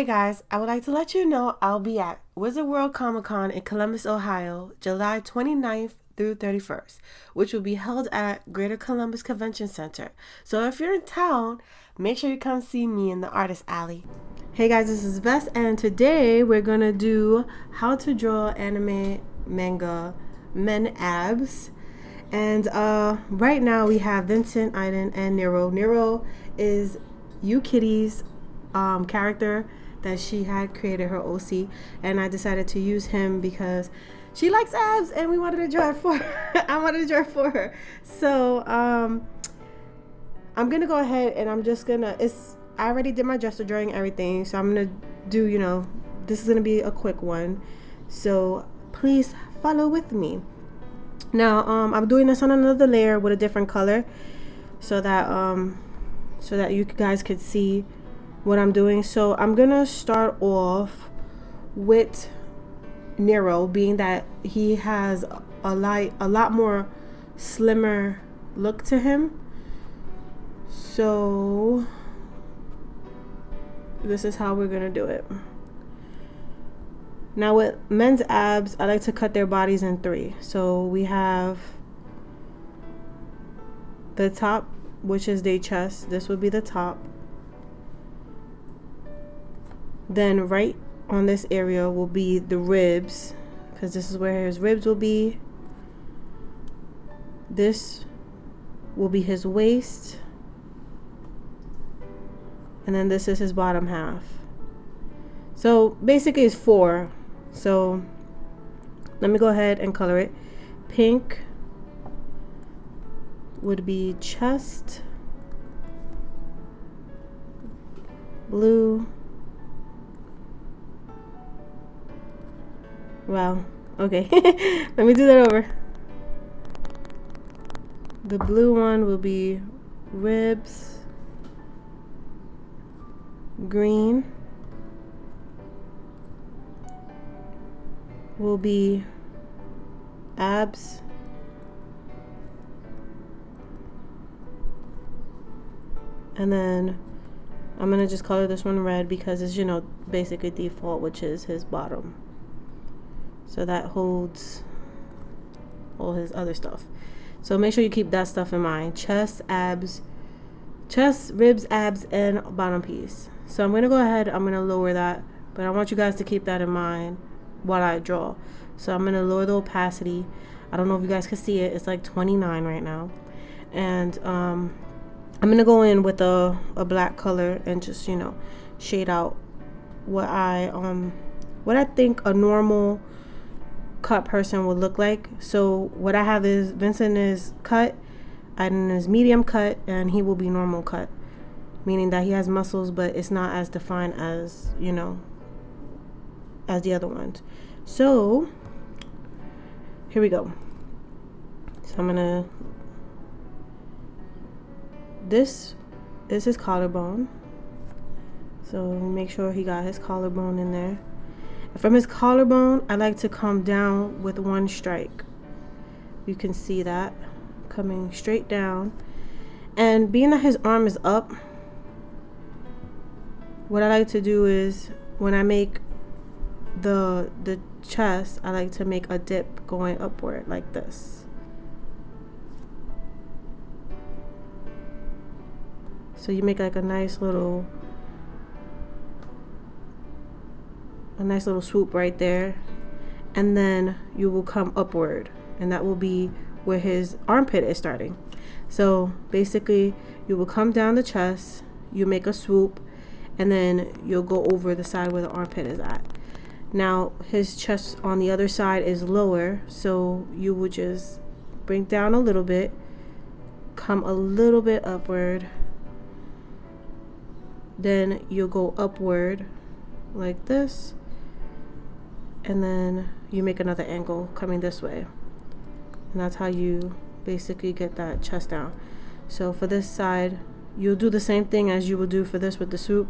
Hey guys, I would like to let you know I'll be at Wizard World Comic Con in Columbus, Ohio, July 29th through 31st, which will be held at Greater Columbus Convention Center. So if you're in town, make sure you come see me in the Artist Alley. Hey guys, this is Ves, and today we're gonna do how to draw anime manga men abs. And right now we have Vincent, Aiden, and Nero. Nero is Yukitty's character that she had created, her OC, and I decided to use him because she likes abs and we wanted to draw it for her. I wanted to draw it for her. So I'm gonna go ahead and I'm just gonna, I already did my gesture drawing, everything, so I'm gonna do, this is gonna be a quick one, so please follow with me. Now I'm doing this on another layer with a different color so that you guys could see what I'm doing. So I'm gonna start off with Nero, being that he has a lot more slimmer look to him. So this is how we're gonna do it. Now with men's abs, I like to cut their bodies in three. So we have the top, which is their chest. This would be the top. Then right on this area will be the ribs, because this is where his ribs will be. This will be his waist. And then this is his bottom half. So basically it's four. So let me go ahead and color it. Pink would be chest. Blue. Wow. Okay. Let me do that over. The blue one will be ribs. Green will be abs. And then I'm gonna just color this one red because it's, basically default, which is his bottom. So that holds all his other stuff. So make sure you keep that stuff in mind. Chest, ribs, abs, and bottom piece. So I'm going to go ahead, I'm going to lower that. But I want you guys to keep that in mind while I draw. So I'm going to lower the opacity. I don't know if you guys can see it. It's like 29 right now. And I'm going to go in with a black color and just, shade out what I think a normal cut person would look like. So what I have is Vincent is cut, Aiden is medium cut, and he will be normal cut, meaning that he has muscles but it's not as defined as as the other ones. So here we go. So I'm gonna, this is his collarbone, so make sure he got his collarbone in there. From his collarbone, I like to come down with one strike. You can see that coming straight down. And being that his arm is up, what I like to do is when I make the chest, I like to make a dip going upward like this. So you make like a nice little swoop right there, and then you will come upward, and that will be where his armpit is starting. So basically you will come down the chest, you make a swoop, and then you'll go over the side where the armpit is at. Now his chest on the other side is lower, so you will just bring down a little bit, come a little bit upward, then you'll go upward like this, and then you make another angle coming this way, and that's how you basically get that chest down. So for this side, you'll do the same thing as you will do for this with the swoop,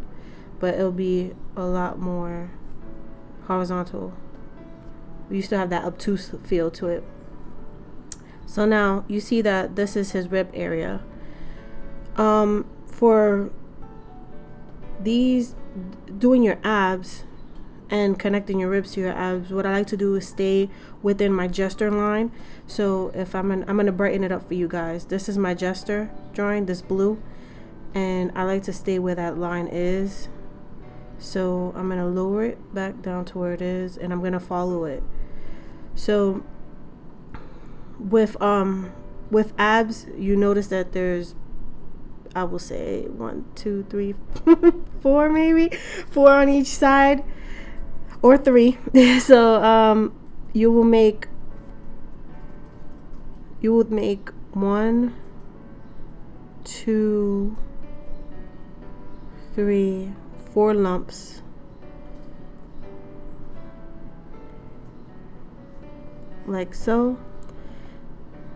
but it'll be a lot more horizontal. You still have that obtuse feel to it. So now you see that this is his rib area. For these doing your abs and connecting your ribs to your abs, what I like to do is stay within my gesture line. So if I'm gonna brighten it up for you guys. This is my gesture drawing, this blue, and I like to stay where that line is. So I'm gonna lower it back down to where it is, and I'm gonna follow it. So with abs, you notice that there's, I will say 1, 2, 3, 4, maybe 4 on each side, or 3. So you will make 1, 2, 3, 4 lumps. Like so.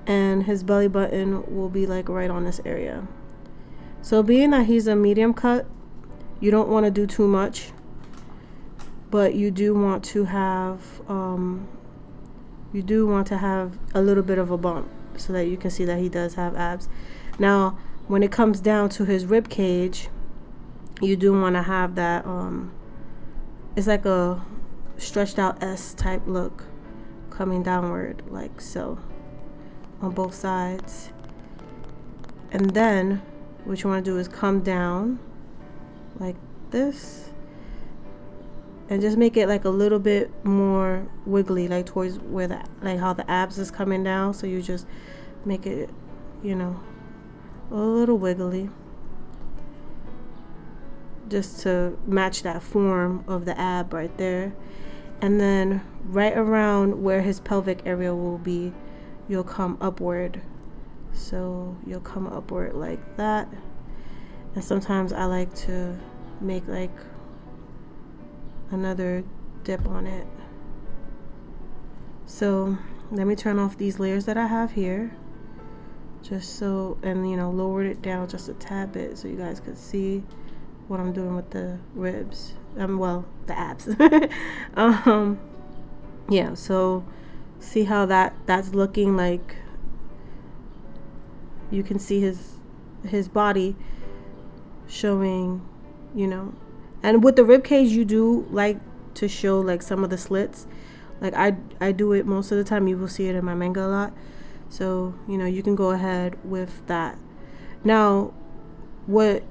And his belly button will be like right on this area. So being that he's a medium cut, you don't want to do too much, but you do want to have a little bit of a bump so that you can see that he does have abs. Now when it comes down to his rib cage, you do want to have that it's like a stretched out S type look coming downward like so on both sides. And then what you want to do is come down like this and just make it like a little bit more wiggly, like towards where like how the abs is coming down. So you just make it, you know, a little wiggly, just to match that form of the ab right there. And then right around where his pelvic area will be, you'll come upward. So you'll come upward like that. And sometimes I like to make like another dip on it. So let me turn off these layers that I have here, just so, and you know, lowered it down just a tad bit so you guys could see what I'm doing with the ribs. Well, the abs. Yeah, so see how that's looking like. You can see his body showing, you know. And with the rib cage, you do like to show like some of the slits. Like I do it most of the time. You will see it in my manga a lot. So, you know, you can go ahead with that. Now, what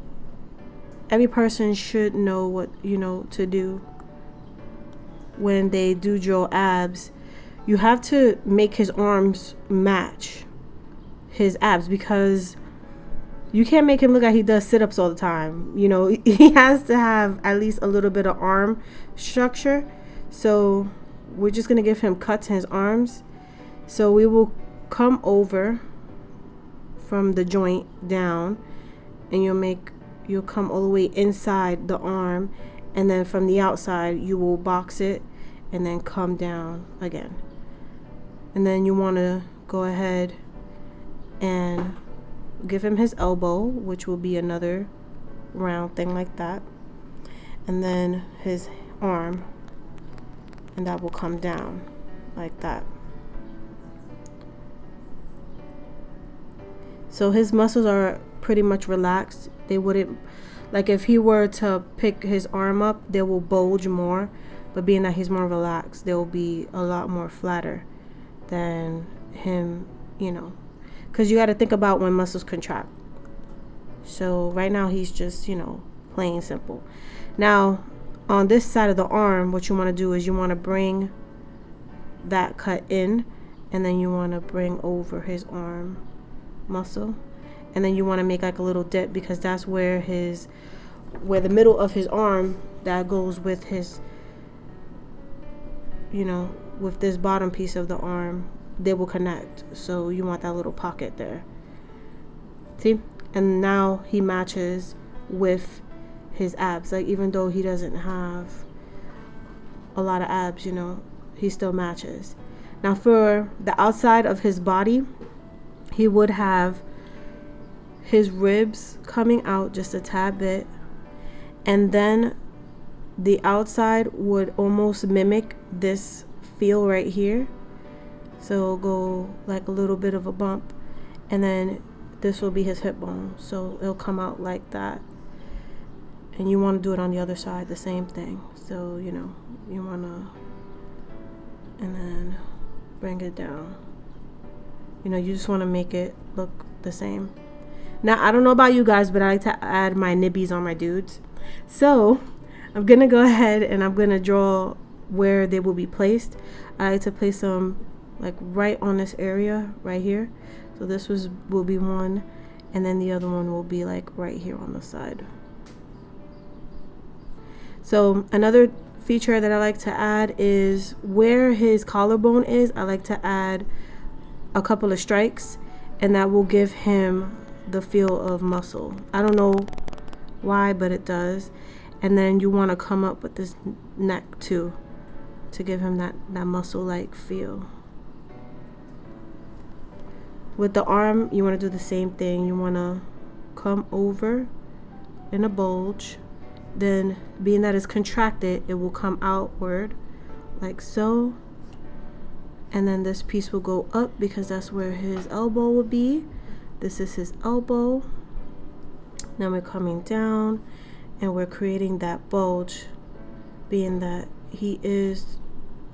every person should know what, you know, to do when they do draw abs, you have to make his arms match his abs, because you can't make him look like he does sit-ups all the time. You know, he has to have at least a little bit of arm structure. So we're just going to give him cuts in his arms. So we will come over from the joint down, and you'll come all the way inside the arm, and then from the outside you will box it and then come down again. And then you want to go ahead and give him his elbow, which will be another round thing like that, and then his arm, and that will come down like that. So his muscles are pretty much relaxed. They wouldn't, like if he were to pick his arm up, they will bulge more, but being that he's more relaxed, they will be a lot more flatter than him, you know, because you got to think about when muscles contract. So right now he's just, you know, plain simple. Now on this side of the arm, what you want to do is you want to bring that cut in, and then you want to bring over his arm muscle, and then you want to make like a little dip, because that's where the middle of his arm that goes with his, you know, with this bottom piece of the arm, they will connect. So you want that little pocket there. See? And now he matches with his abs. Like even though he doesn't have a lot of abs, you know, he still matches. Now for the outside of his body, he would have his ribs coming out just a tad bit, and then the outside would almost mimic this feel right here. So it'll go like a little bit of a bump, and then this will be his hip bone, so it'll come out like that. And you want to do it on the other side, the same thing. So, you know, you want to, and then bring it down. You know, you just want to make it look the same. Now, I don't know about you guys, but I like to add my nibbies on my dudes. So, I'm going to go ahead and I'm going to draw where they will be placed. I like to place them like right on this area right here. So this will be one, and then the other one will be like right here on the side. So another feature that I like to add is where his collarbone is. I like to add a couple of strikes, and that will give him the feel of muscle. I don't know why, but it does. And then you want to come up with this neck too to give him that muscle-like feel. With the arm, you want to do the same thing. You want to come over in a bulge. Then, being that it's contracted, it will come outward like so. And then this piece will go up because that's where his elbow will be. This is his elbow. Now we're coming down and we're creating that bulge, being that he is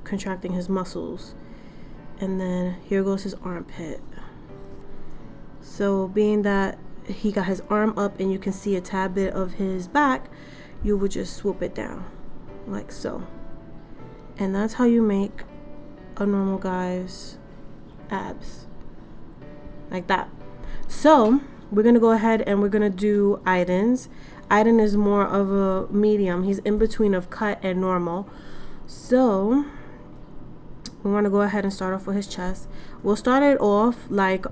contracting his muscles. And then here goes his armpit. So being that he got his arm up and you can see a tad bit of his back, you would just swoop it down like so. And that's how you make a normal guy's abs, like that. So we're gonna go ahead and we're gonna do Aiden's. Aiden is more of a medium. He's in between of cut and normal. So we want to go ahead and start off with his chest. We'll start it off like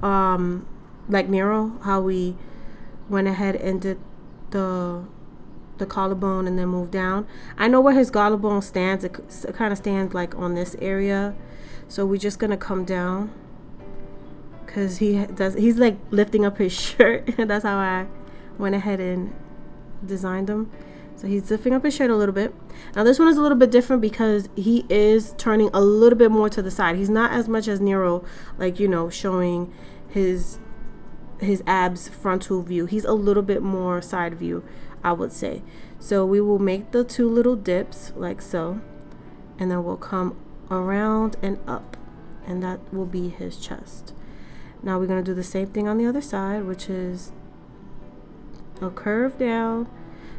Nero, how we went ahead and did the collarbone and then moved down. I know where his collarbone stands. It kind of stands like on this area. So we're just gonna come down because he's like lifting up his shirt. That's how I went ahead and designed him. So he's lifting up his shirt a little bit. Now this one is a little bit different because he is turning a little bit more to the side. He's not as much as Nero, like, you know, showing his abs frontal view. He's a little bit more side view, I would say. So we will make the two little dips like so, and then we'll come around and up, and that will be his chest. Now we're going to do the same thing on the other side, which is a curve down,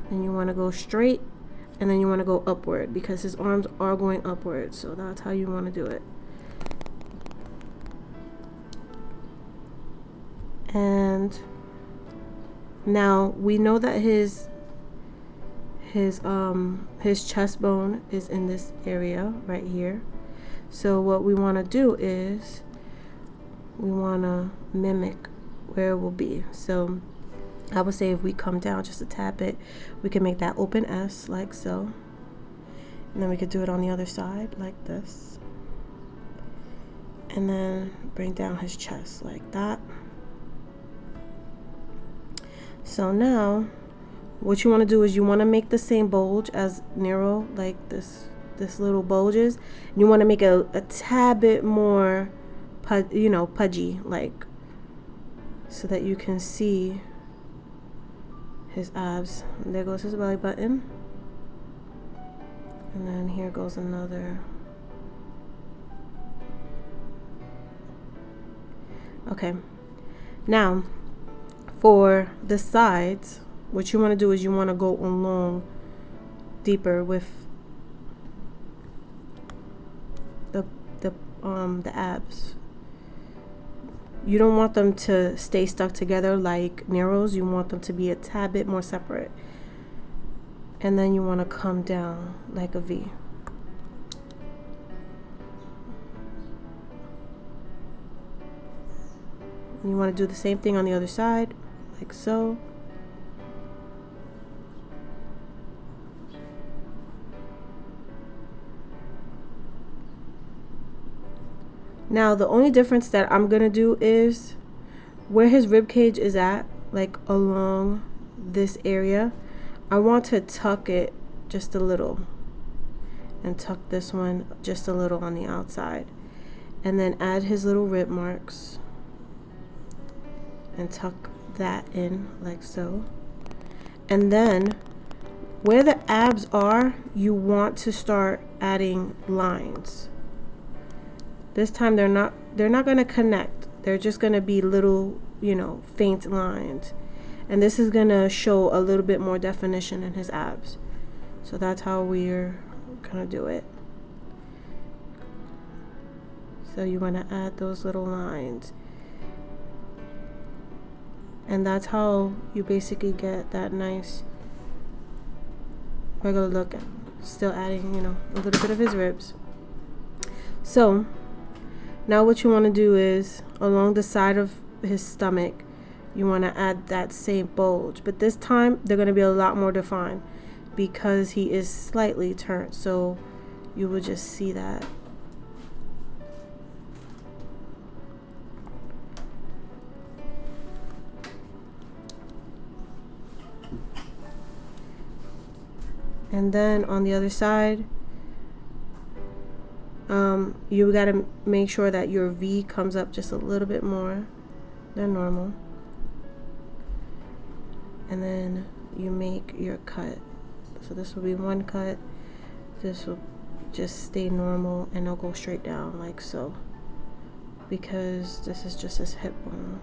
and you want to go straight, and then you want to go upward because his arms are going upward. So that's how you want to do it. And now we know that his chest bone is in this area right here. So what we want to do is we want to mimic where it will be. So I would say if we come down just a tad bit, we can make that open S like so. And then we could do it on the other side like this. And then bring down his chest like that. So now what you want to do is you want to make the same bulge as Nero, like this little bulges. You want to make a tad bit more pudgy, like, so that you can see his abs. And there goes his belly button, and then here goes another. Okay, now for the sides, what you want to do is you want to go along deeper with the abs. You don't want them to stay stuck together like Nero's. You want them to be a tad bit more separate. And then you want to come down like a V. You want to do the same thing on the other side, like so. Now the only difference that I'm gonna do is where his rib cage is at, like along this area. I want to tuck it just a little and tuck this one just a little on the outside, and then add his little rib marks and tuck that in like so. And then where the abs are, you want to start adding lines. This time they're not going to connect. They're just going to be little, you know, faint lines. And this is going to show a little bit more definition in his abs. So that's how we're going to do it. So you want to add those little lines. And that's how you basically get that nice regular look. Still adding, you know, a little bit of his ribs. So now what you want to do is along the side of his stomach, you want to add that same bulge. But this time they're going to be a lot more defined because he is slightly turned. So you will just see that. And then on the other side, you got to make sure that your V comes up just a little bit more than normal. And then you make your cut. So this will be one cut. This will just stay normal and it'll go straight down like so. Because this is just his hip bone.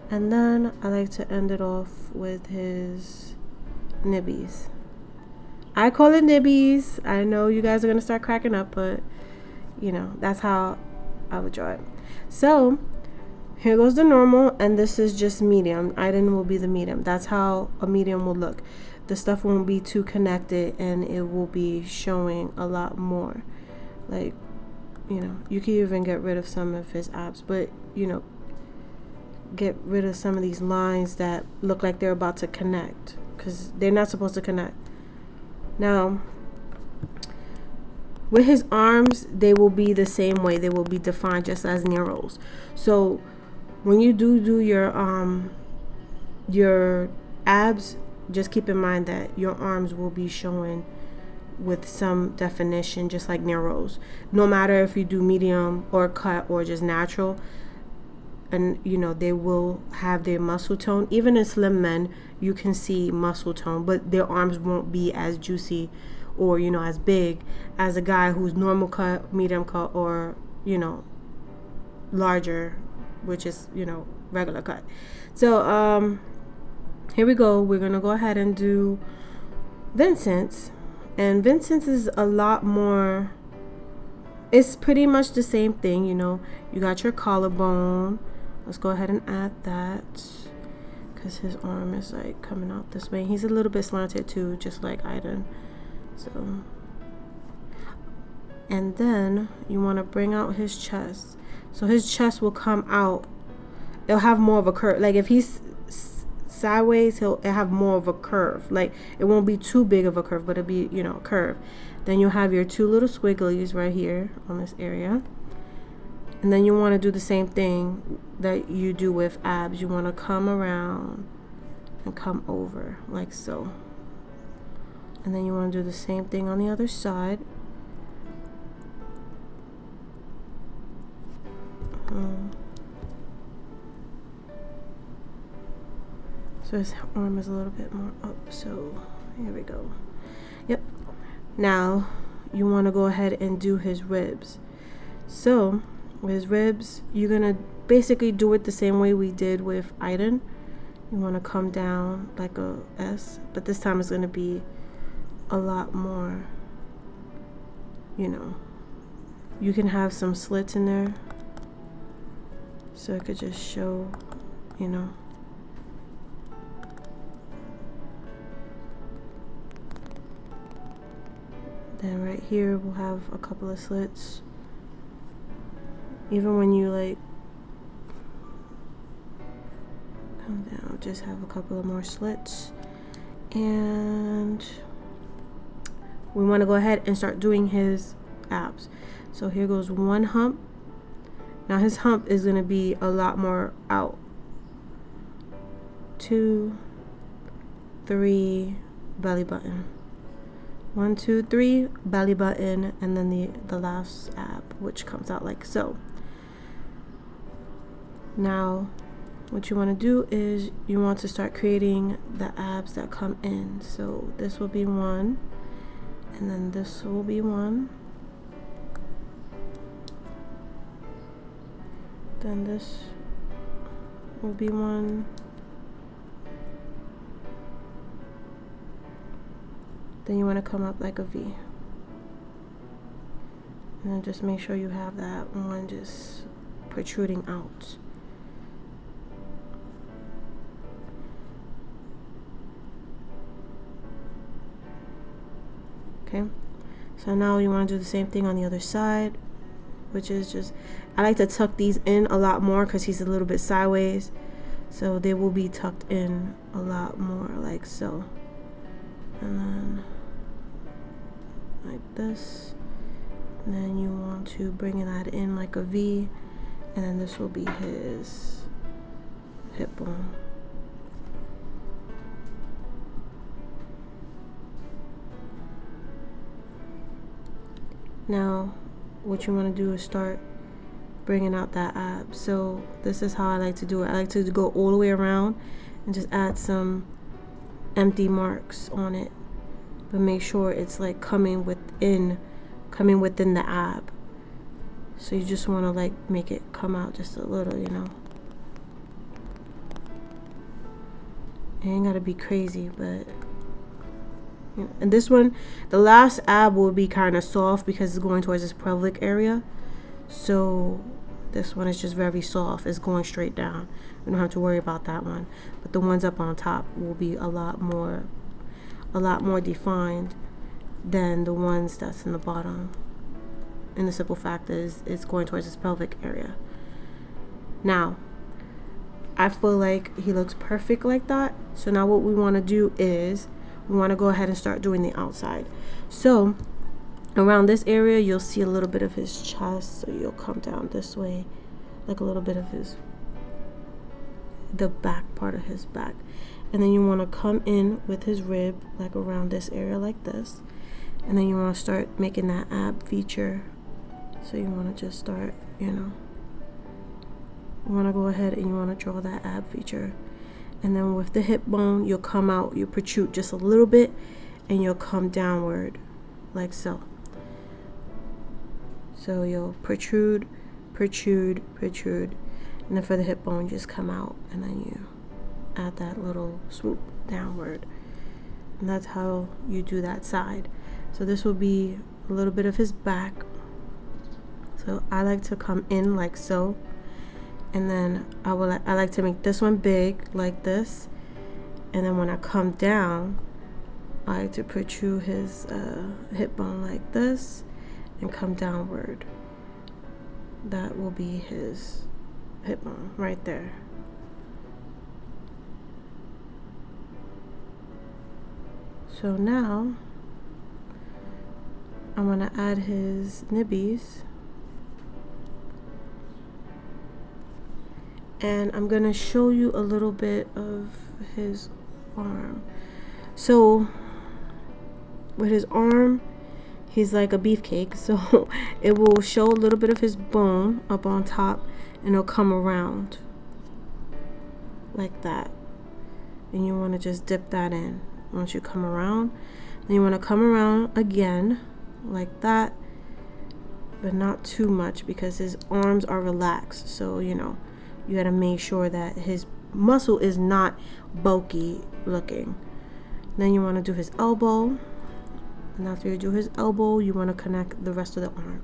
And then I like to end it off with his nibbies. I call it nibbies. I know you guys are going to start cracking up, but you know, that's how I would draw it. So here goes the normal, and this is just medium. Aiden will be the medium. That's how a medium will look. The stuff won't be too connected and it will be showing a lot more. Like, you know, you can even get rid of some of his abs, but you know, get rid of some of these lines that look like they're about to connect because they're not supposed to connect. Now with his arms, they will be the same way. They will be defined just as Nero's. So when you do your abs, just keep in mind that your arms will be showing with some definition just like Nero's. No matter if you do medium or cut or just natural, and you know, they will have their muscle tone. Even in slim men, you can see muscle tone, but their arms won't be as juicy or, you know, as big as a guy who's normal cut, medium cut, or, you know, larger, which is, you know, regular cut. So here we go. We're gonna go ahead and do Vincent's. And Vincent's is a lot more, it's pretty much the same thing. You know, you got your collarbone. Let's go ahead and add that because his arm is like coming out this way. He's a little bit slanted too, just like Aiden. So, and then you want to bring out his chest. So his chest will come out. It'll have more of a curve. Like if he's sideways, it'll have more of a curve. Like it won't be too big of a curve, but it'll be, you know, a curve. Then you'll have your two little squigglies right here on this area. And then you want to do the same thing that you do with abs. You want to come around and come over like so. And then you want to do the same thing on the other side. So his arm is a little bit more up. So here we go. Yep. Now you want to go ahead and do his ribs. So with his ribs, you're going to basically do it the same way we did with Aiden. You want to come down like a S, but this time it's going to be a lot more, you know, you can have some slits in there so it could just show, you know. Then right here we'll have a couple of slits. Even when you like come down, just have a couple of more slits. And we want to go ahead and start doing his abs. So here goes one hump. Now his hump is going to be a lot more out. 2, 3, belly button. 1, 2, 3, belly button, and then the last ab, which comes out like so. Now what you want to do is you want to start creating the abs that come in. So this will be one, and then this will be one, then this will be one, then you want to come up like a V, and then just make sure you have that one just protruding out. Okay, so now you want to do the same thing on the other side, which is just, I like to tuck these in a lot more because he's a little bit sideways, so they will be tucked in a lot more, like so. And then like this, and then you want to bring that in like a V, and then this will be his hip bone. Now what you want to do is start bringing out that ab. So this is how I like to do it. I like to go all the way around and just add some empty marks on it, but make sure it's like coming within the ab. So you just want to like make it come out just a little, you know. It ain't gotta be crazy, but you know. And this one, the last ab will be kind of soft because it's going towards this pelvic area. So this one is just very soft. It's going straight down. We don't have to worry about that one. But the ones up on top will be a lot more defined than the ones that's in the bottom. And the simple fact is it's going towards this pelvic area. Now, I feel like he looks perfect like that. So now what we want to do is we want to go ahead and start doing the outside. So around this area, you'll see a little bit of his chest. So you'll come down this way, like a little bit of the back part of his back. And then you want to come in with his rib, like around this area like this. And then you want to start making that ab feature. So you want to just start, you know, you want to go ahead and you want to draw that ab feature. And then with the hip bone, you'll come out, you protrude just a little bit, and you'll come downward like so. So you'll protrude, protrude, protrude, and then for the hip bone, just come out, and then you add that little swoop downward. And that's how you do that side. So this will be a little bit of his back. So I like to come in like so. And then I like to make this one big like this, and then when I come down, I like to protrude his hip bone like this and come downward. That will be his hip bone right there. So now I'm going to add his nibbies. And I'm gonna show you a little bit of his arm. So with his arm, he's like a beefcake, so it will show a little bit of his bone up on top, and it'll come around like that. And you want to just dip that in once you come around. Then you want to come around again like that, but not too much because his arms are relaxed. So you know, you got to make sure that his muscle is not bulky looking. Then you want to do his elbow. And after you do his elbow, you want to connect the rest of the arm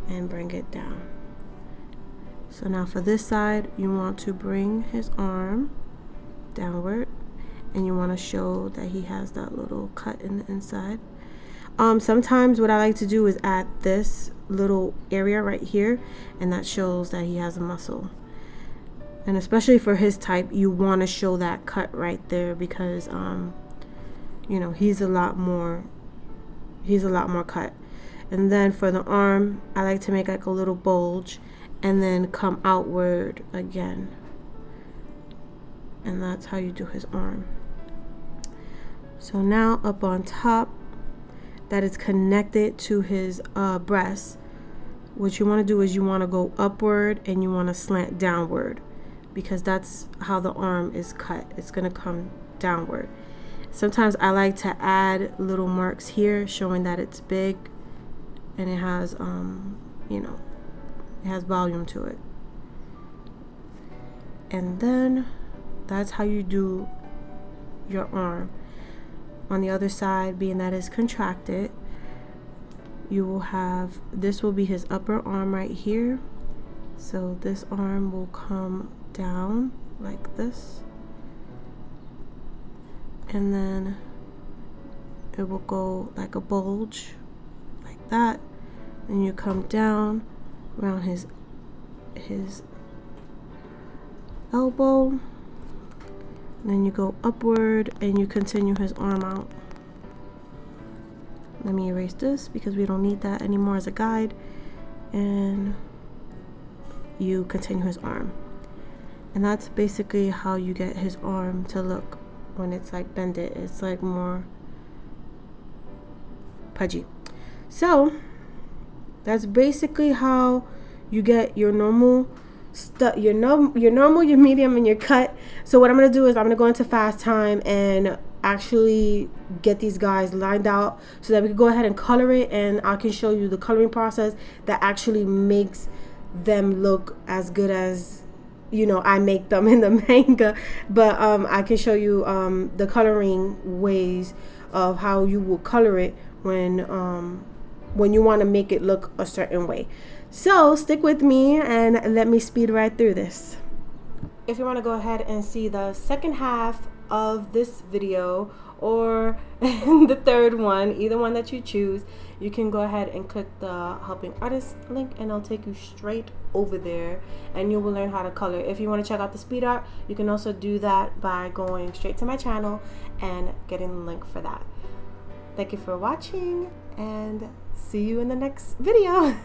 and bring it down. So now for this side, you want to bring his arm downward. And you want to show that he has that little cut in the inside. Sometimes what I like to do is add this little area right here. And that shows that he has a muscle. And especially for his type, you want to show that cut right there because, you know, he's a lot more cut. And then for the arm, I like to make like a little bulge and then come outward again. And that's how you do his arm. So now up on top, that is connected to his breast. What you want to do is you want to go upward and you want to slant downward. because that's how the arm is cut. It's gonna come downward. Sometimes I like to add little marks here showing that it's big and it has you know, it has volume to it. And then that's how you do your arm. On the other side, being that it's contracted, you will have, this will be his upper arm right here. So this arm will come down like this, and then it will go like a bulge like that, and you come down around his elbow, and then you go upward and you continue his arm out. Let me erase this because we don't need that anymore as a guide, and you continue his arm. And that's basically how you get his arm to look when it's like bended. It's like more pudgy. So that's basically how you get your normal your normal, your medium, and your cut. So what I'm gonna do is I'm gonna go into fast time and actually get these guys lined out so that we can go ahead and color it, and I can show you the coloring process that actually makes them look as good as, you know, I make them in the manga. But I can show you the coloring ways of how you will color it when you want to make it look a certain way. So stick with me and let me speed right through this. If you want to go ahead and see the second half of this video, or the third one, either one that you choose, you can go ahead and click the helping artist link and it'll take you straight over there and you will learn how to color. If you want to check out the speed art, you can also do that by going straight to my channel and getting the link for that. Thank you for watching and see you in the next video.